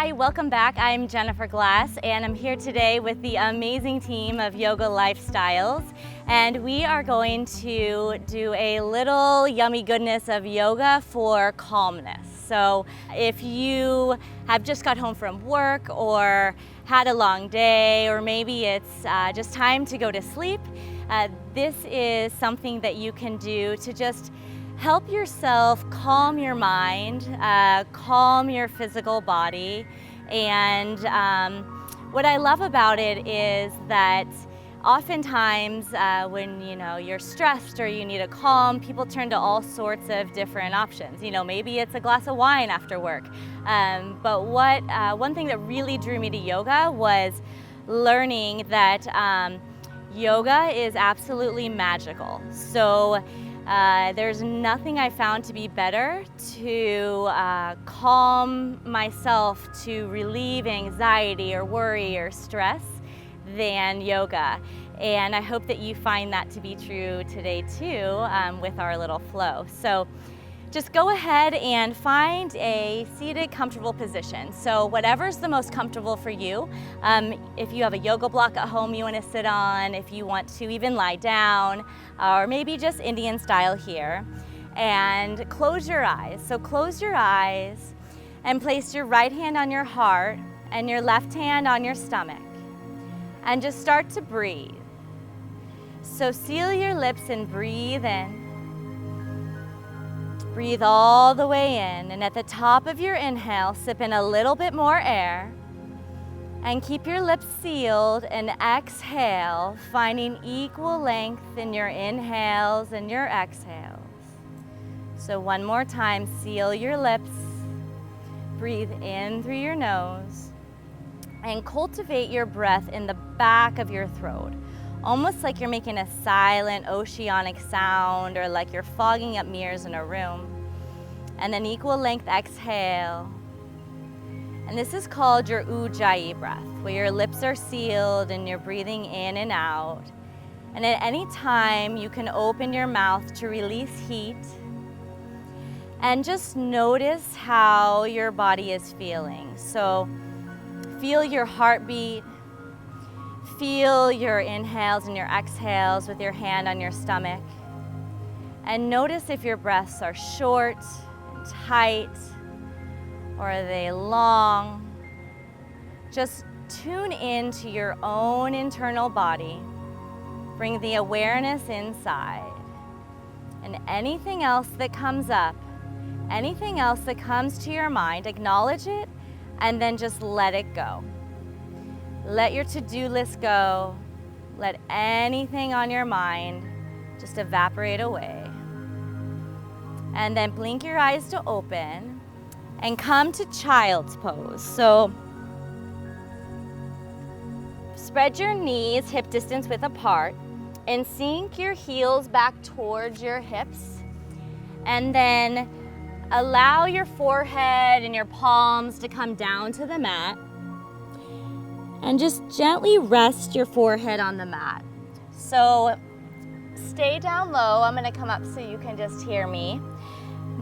Hi, welcome back. I'm Jennifer Glass, and I'm here today with the amazing team of Yoga Lifestyles. And we are going to do a little yummy goodness of yoga for calmness. So if you have just got home from work or had a long day, or maybe it's just time to go to sleep, this is something that you can do to just help yourself calm your mind, calm your physical body. And what I love about it is that oftentimes when you're stressed or you need a calm, people turn to all sorts of different options. Maybe it's a glass of wine after work. But one thing that really drew me to yoga was learning that yoga is absolutely magical. So there's nothing I found to be better to calm myself, to relieve anxiety or worry or stress than yoga. And I hope that you find that to be true today too with our little flow. So just go ahead and find a seated, comfortable position. So whatever's the most comfortable for you. If you have a yoga block at home you want to sit on, if you want to even lie down, or maybe just Indian style here. And close your eyes. So close your eyes and place your right hand on your heart and your left hand on your stomach. And just start to breathe. So seal your lips and breathe in. Breathe all the way in, and at the top of your inhale, sip in a little bit more air, and keep your lips sealed and exhale, finding equal length in your inhales and your exhales. So one more time, seal your lips, breathe in through your nose, and cultivate your breath in the back of your throat. Almost like you're making a silent oceanic sound, or like you're fogging up mirrors in a room. And then equal length exhale. And this is called your Ujjayi breath, where your lips are sealed and you're breathing in and out. And at any time, you can open your mouth to release heat. And just notice how your body is feeling. So feel your heartbeat. Feel your inhales and your exhales with your hand on your stomach. And notice if your breaths are short and tight, or are they long. Just tune into your own internal body. Bring the awareness inside. And anything else that comes up, anything else that comes to your mind, acknowledge it and then just let it go. Let your to-do list go. Let anything on your mind just evaporate away. And then blink your eyes to open and come to child's pose. So spread your knees hip distance width apart and sink your heels back towards your hips. And then allow your forehead and your palms to come down to the mat. And just gently rest your forehead on the mat. So stay down low. I'm gonna come up so you can just hear me.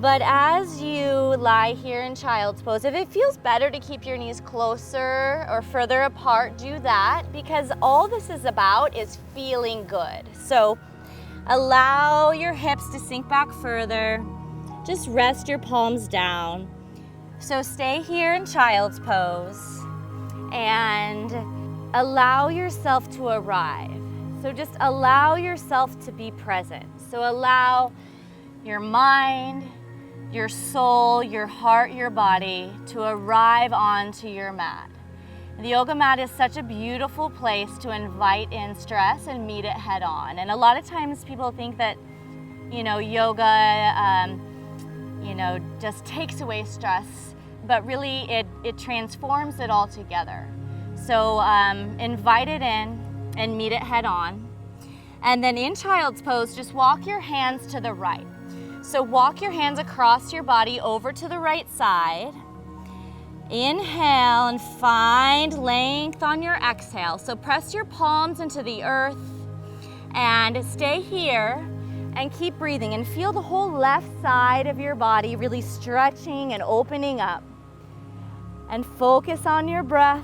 But as you lie here in child's pose, if it feels better to keep your knees closer or further apart, do that, because all this is about is feeling good. So allow your hips to sink back further. Just rest your palms down. So stay here in child's pose. And allow yourself to arrive. So just allow yourself to be present. So allow your mind, your soul, your heart, your body to arrive onto your mat. The yoga mat is such a beautiful place to invite in stress and meet it head on. And a lot of times people think that, yoga, just takes away stress. But really it transforms it all together. So invite it in and meet it head on. And then in child's pose, just walk your hands to the right. So walk your hands across your body over to the right side. Inhale and find length on your exhale. So press your palms into the earth and stay here and keep breathing and feel the whole left side of your body really stretching and opening up. And focus on your breath.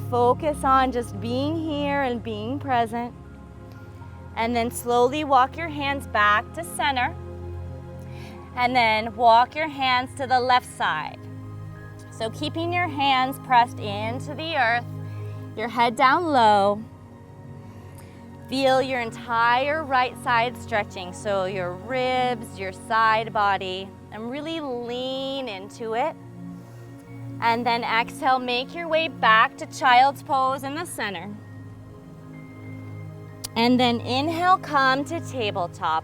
Focus on just being here and being present. And then slowly walk your hands back to center. And then walk your hands to the left side. So keeping your hands pressed into the earth, your head down low. Feel your entire right side stretching, so your ribs, your side body, and really lean into it. And then exhale, make your way back to child's pose in the center. And then inhale, come to tabletop.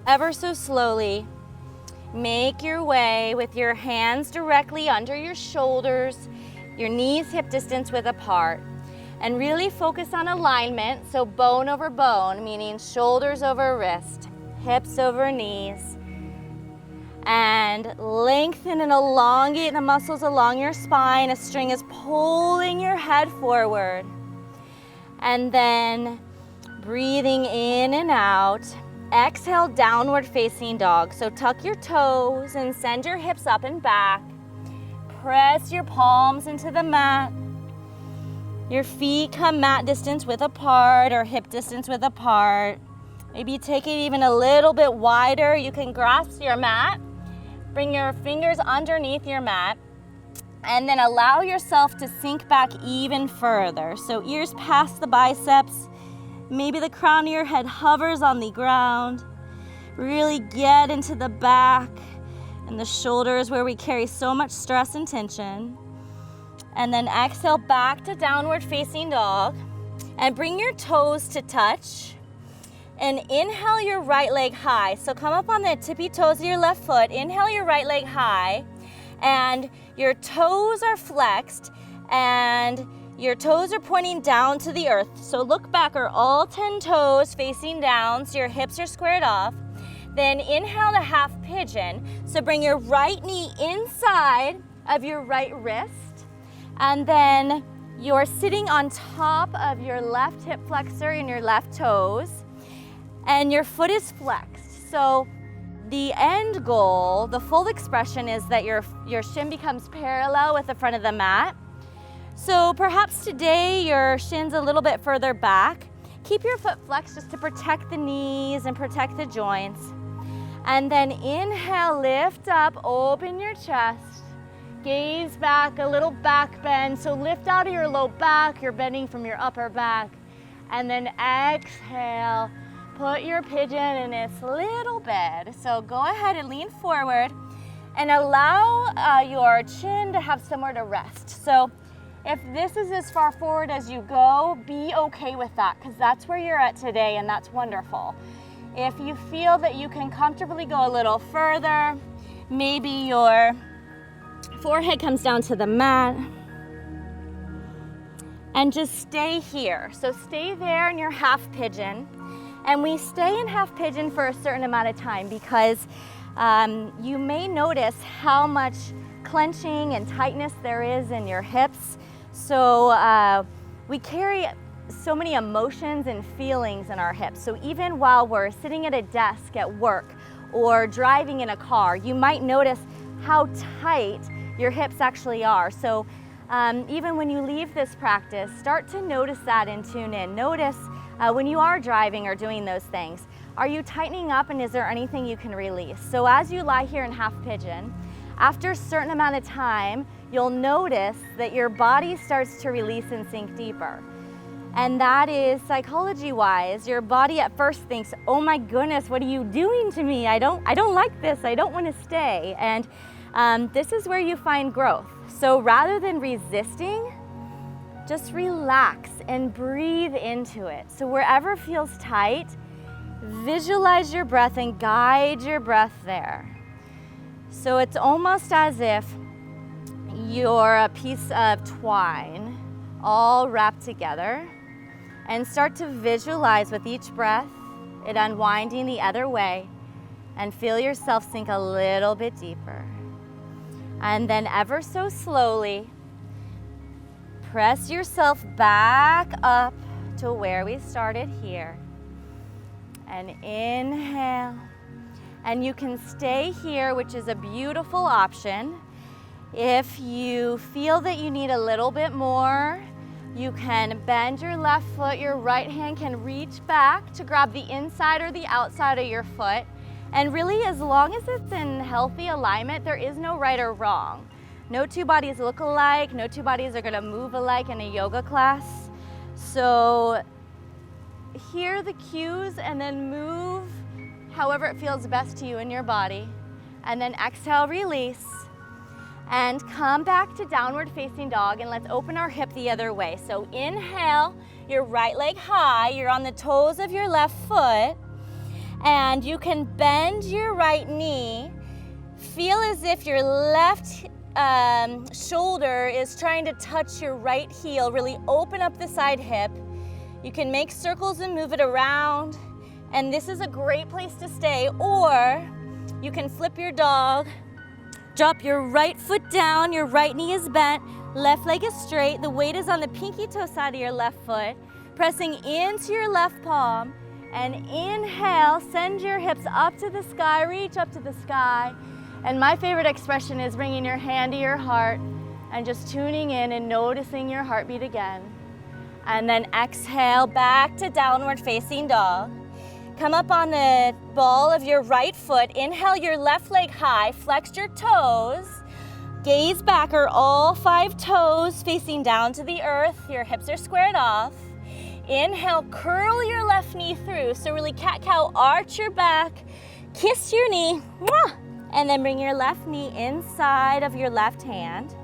Ever so slowly, make your way with your hands directly under your shoulders, your knees hip distance width apart. And really focus on alignment, so bone over bone, meaning shoulders over wrist, hips over knees. And lengthen and elongate the muscles along your spine. A string is pulling your head forward. And then breathing in and out. Exhale, downward facing dog. So tuck your toes and send your hips up and back. Press your palms into the mat. Your feet come mat distance width apart or hip distance width apart. Maybe take it even a little bit wider. You can grasp your mat. Bring your fingers underneath your mat. And then allow yourself to sink back even further. So ears past the biceps. Maybe the crown of your head hovers on the ground. Really get into the back and the shoulders where we carry so much stress and tension. And then exhale back to downward facing dog. And bring your toes to touch. And inhale your right leg high. So come up on the tippy toes of your left foot. Inhale your right leg high. And your toes are flexed. And your toes are pointing down to the earth. So look back, are all 10 toes facing down, so your hips are squared off. Then inhale to half pigeon. So bring your right knee inside of your right wrist. And then you're sitting on top of your left hip flexor and your left toes. And your foot is flexed. So the end goal, the full expression, is that your shin becomes parallel with the front of the mat. So perhaps today your shin's a little bit further back. Keep your foot flexed just to protect the knees and protect the joints. And then inhale, lift up, open your chest. Gaze back, a little back bend. So lift out of your low back, you're bending from your upper back. And then exhale, put your pigeon in this little bed. So go ahead and lean forward and allow your chin to have somewhere to rest. So if this is as far forward as you go, be okay with that, because that's where you're at today and that's wonderful. If you feel that you can comfortably go a little further, maybe your forehead comes down to the mat, and just stay here. So stay there in your half pigeon. And we stay in half pigeon for a certain amount of time because you may notice how much clenching and tightness there is in your hips. So we carry so many emotions and feelings in our hips. So even while we're sitting at a desk at work or driving in a car, you might notice how tight your hips actually are. So even when you leave this practice, start to notice that and tune in. Notice when you are driving or doing those things, are you tightening up, and is there anything you can release? So as you lie here in half pigeon, after a certain amount of time, you'll notice that your body starts to release and sink deeper. And that is, psychology-wise, your body at first thinks, oh my goodness, what are you doing to me? I don't like this, I don't want to stay. And this is where you find growth. So rather than resisting, just relax and breathe into it. So wherever feels tight, visualize your breath and guide your breath there. So it's almost as if you're a piece of twine all wrapped together, and start to visualize with each breath it unwinding the other way, and feel yourself sink a little bit deeper. And then ever so slowly, press yourself back up to where we started here. And inhale. And you can stay here, which is a beautiful option. If you feel that you need a little bit more, you can bend your left foot. Your right hand can reach back to grab the inside or the outside of your foot. And really, as long as it's in healthy alignment, there is no right or wrong. No two bodies look alike. No two bodies are gonna move alike in a yoga class. So hear the cues and then move however it feels best to you in your body. And then exhale, release. And come back to downward facing dog, and let's open our hip the other way. So inhale, your right leg high, you're on the toes of your left foot, and you can bend your right knee. Feel as if your left shoulder is trying to touch your right heel. Really open up the side hip. You can make circles and move it around, and this is a great place to stay. Or you can flip your dog. Drop your right foot down, your right knee is bent, left leg is straight, the weight is on the pinky toe side of your left foot, pressing into your left palm, and inhale, send your hips up to the sky, reach up to the sky. And my favorite expression is bringing your hand to your heart and just tuning in and noticing your heartbeat again. And then exhale, back to downward facing dog. Come up on the ball of your right foot. Inhale your left leg high, flex your toes. Gaze back, or all 5 toes facing down to the earth. Your hips are squared off. Inhale, curl your left knee through. So really cat-cow, arch your back, kiss your knee, and then bring your left knee inside of your left hand.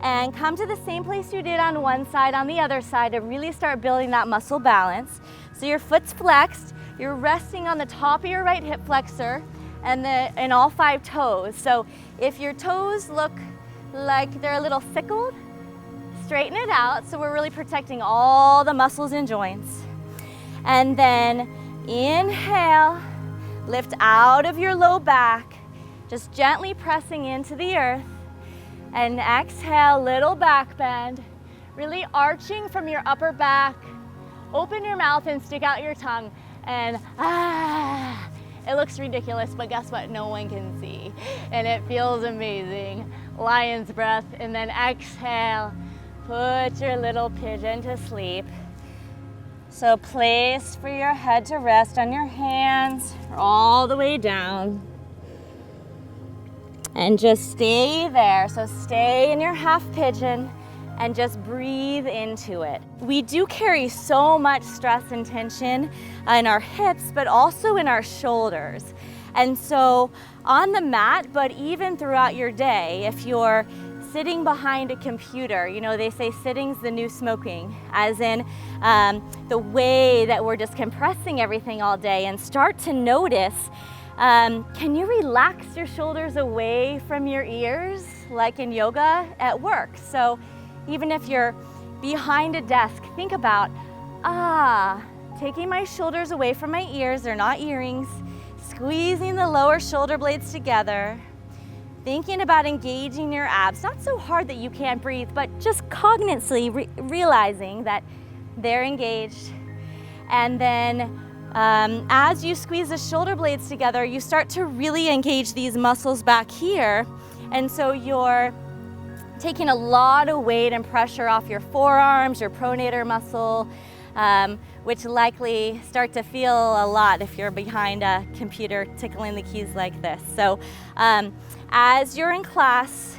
And come to the same place you did on one side, on the other side, to really start building that muscle balance. So your foot's flexed. You're resting on the top of your right hip flexor and all 5 toes. So if your toes look like they're a little sickled, straighten it out. So we're really protecting all the muscles and joints. And then inhale, lift out of your low back, just gently pressing into the earth. And exhale, little back bend, really arching from your upper back. Open your mouth and stick out your tongue. And it looks ridiculous, but guess what? No one can see. And it feels amazing. Lion's breath, and then exhale. Put your little pigeon to sleep. So place for your head to rest on your hands all the way down. And just stay there. So stay in your half pigeon and just breathe into it. We do carry so much stress and tension in our hips, but also in our shoulders. And so on the mat, but even throughout your day, if you're sitting behind a computer, you know, they say sitting's the new smoking, as in the way that we're just compressing everything all day, and start to notice, can you relax your shoulders away from your ears, like in yoga at work? So even if you're behind a desk, think about, taking my shoulders away from my ears, they're not earrings, squeezing the lower shoulder blades together, thinking about engaging your abs. Not so hard that you can't breathe, but just cognitively realizing that they're engaged. And then as you squeeze the shoulder blades together, you start to really engage these muscles back here. And so you're taking a lot of weight and pressure off your forearms, your pronator muscle, which likely start to feel a lot if you're behind a computer tickling the keys like this. So as you're in class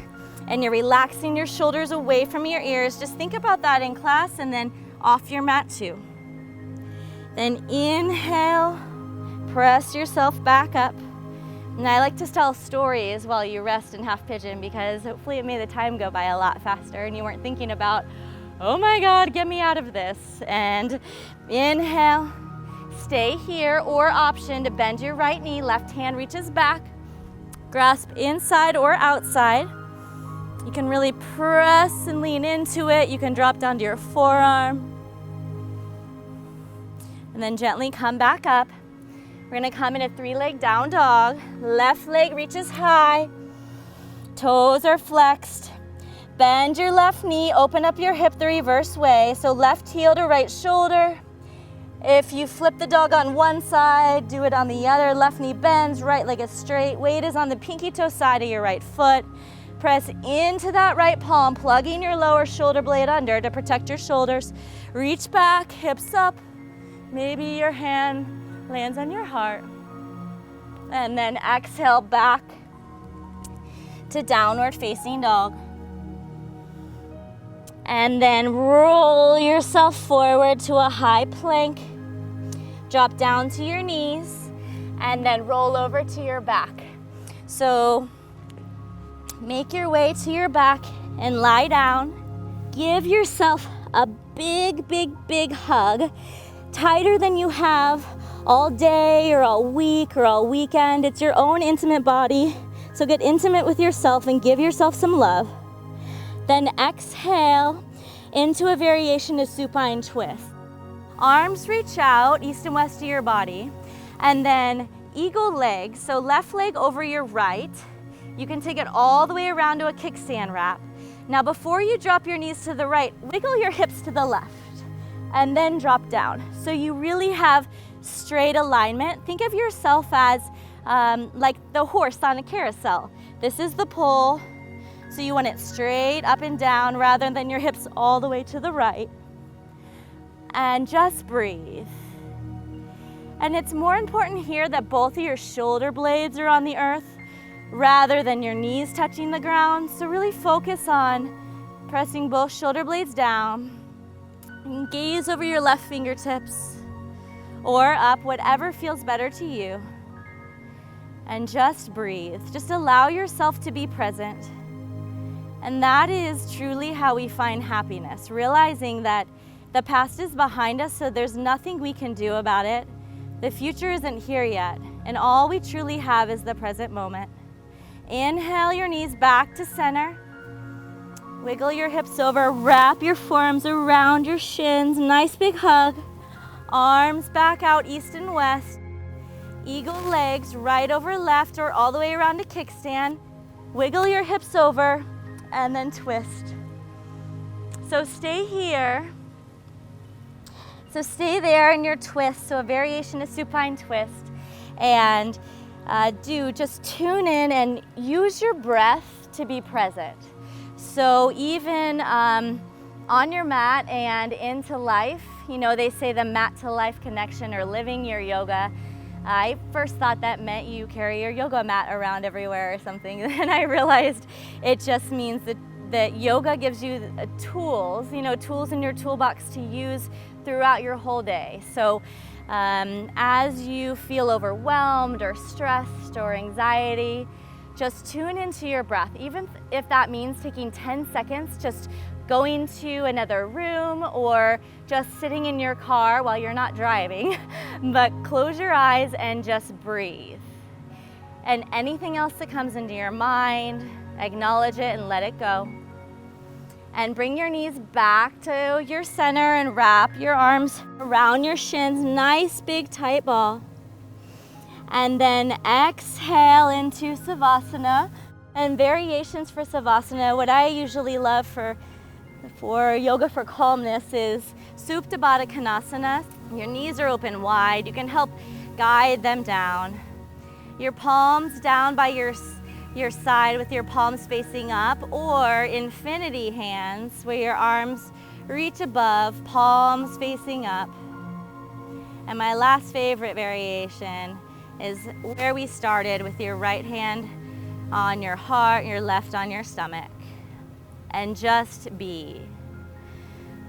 and you're relaxing your shoulders away from your ears, just think about that in class and then off your mat too. Then inhale, press yourself back up. And I like to tell stories while you rest in half pigeon, because hopefully it made the time go by a lot faster and you weren't thinking about, oh my God, get me out of this. And inhale, stay here, or option to bend your right knee, left hand reaches back, grasp inside or outside. You can really press and lean into it. You can drop down to your forearm. And then gently come back up. We're gonna come in a 3-leg down dog. Left leg reaches high. Toes are flexed. Bend your left knee, open up your hip the reverse way. So left heel to right shoulder. If you flip the dog on one side, do it on the other. Left knee bends, right leg is straight. Weight is on the pinky toe side of your right foot. Press into that right palm, plugging your lower shoulder blade under to protect your shoulders. Reach back, hips up. Maybe your hand lands on your heart. And then exhale back to downward facing dog. And then roll yourself forward to a high plank. Drop down to your knees and then roll over to your back. So make your way to your back and lie down. Give yourself a big, big, big hug, tighter than you have all day or all week or all weekend. It's your own intimate body. So get intimate with yourself and give yourself some love. Then exhale into a variation of supine twist. Arms reach out east and west of your body, and then eagle legs, so left leg over your right. You can take it all the way around to a kickstand wrap. Now before you drop your knees to the right, wiggle your hips to the left, and then drop down. So you really have straight alignment. Think of yourself as like the horse on a carousel. This is the pole, so you want it straight up and down rather than your hips all the way to the right. And just breathe. And it's more important here that both of your shoulder blades are on the earth rather than your knees touching the ground. So really focus on pressing both shoulder blades down and gaze over your left fingertips or up, whatever feels better to you. And just breathe. Just allow yourself to be present. And that is truly how we find happiness, realizing that the past is behind us, so there's nothing we can do about it. The future isn't here yet, and all we truly have is the present moment. Inhale your knees back to center. Wiggle your hips over, wrap your forearms around your shins, nice big hug. Arms back out east and west. Eagle legs right over left or all the way around to kickstand. Wiggle your hips over and then twist. So stay here. So stay there in your twist, so a variation of supine twist. And just tune in and use your breath to be present. So even on your mat and into life, you know, they say the mat to life connection or living your yoga. I first thought that meant you carry your yoga mat around everywhere or something. And I realized it just means that yoga gives you tools, tools in your toolbox to use throughout your whole day. So as you feel overwhelmed or stressed or anxiety, just tune into your breath. Even if that means taking 10 seconds, just going to another room or just sitting in your car while you're not driving, but close your eyes and just breathe. And anything else that comes into your mind, acknowledge it and let it go. And bring your knees back to your center and wrap your arms around your shins, nice big tight ball. And then exhale into Savasana. And variations for Savasana, what I usually love for yoga for calmness is Supta Baddha Konasana. Your knees are open wide. You can help guide them down. Your palms down by your side with your palms facing up, or infinity hands where your arms reach above, palms facing up. And my last favorite variation is where we started, with your right hand on your heart, your left on your stomach. And just be.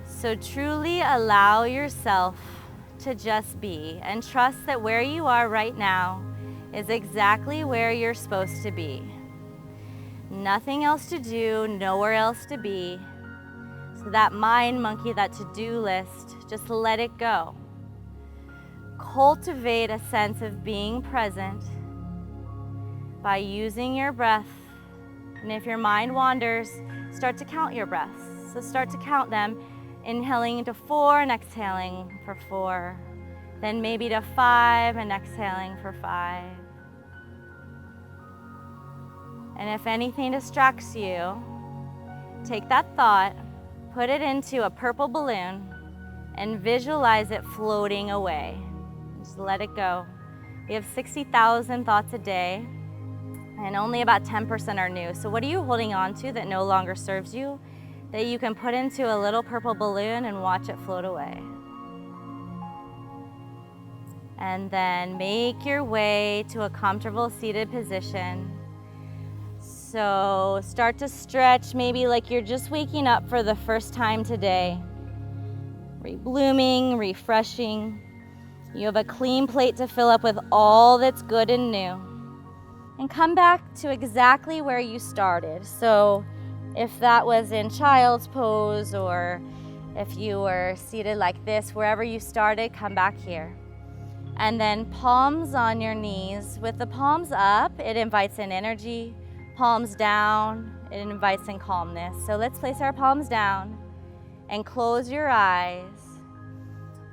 So truly allow yourself to just be and trust that where you are right now is exactly where you're supposed to be. Nothing else to do, nowhere else to be. So that mind monkey, that to-do list, just let it go. Cultivate a sense of being present by using your breath. And if your mind wanders, start to count your breaths. So start to count them, inhaling to 4 and exhaling for 4. Then maybe to 5 and exhaling for 5. And if anything distracts you, take that thought, put it into a purple balloon, and visualize it floating away. Just let it go. We have 60,000 thoughts a day, and only about 10% are new. So what are you holding on to that no longer serves you, that you can put into a little purple balloon and watch it float away? And then make your way to a comfortable seated position. So start to stretch, maybe like you're just waking up for the first time today. Reblooming, refreshing. You have a clean plate to fill up with all that's good and new. And come back to exactly where you started. So if that was in child's pose, or if you were seated like this, wherever you started, come back here. And then palms on your knees. With the palms up, it invites in energy. Palms down, it invites in calmness. So let's place our palms down and close your eyes.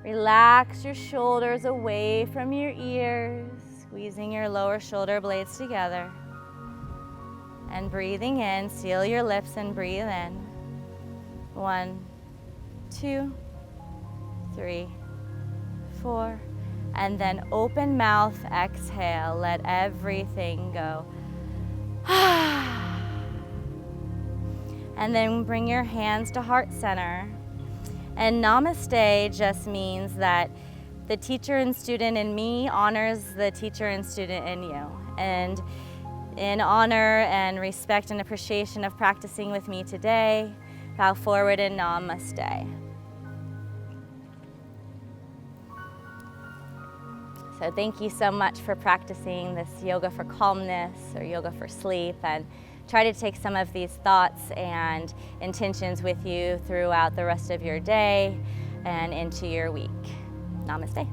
Relax your shoulders away from your ears, squeezing your lower shoulder blades together. And breathing in, seal your lips and breathe in. 1, 2, 3, 4. And then open mouth, exhale, let everything go. And then bring your hands to heart center. And namaste just means that the teacher and student in me honors the teacher and student in you. And in honor and respect and appreciation of practicing with me today, bow forward in namaste. So thank you so much for practicing this yoga for calmness or yoga for sleep, and try to take some of these thoughts and intentions with you throughout the rest of your day and into your week. Namaste.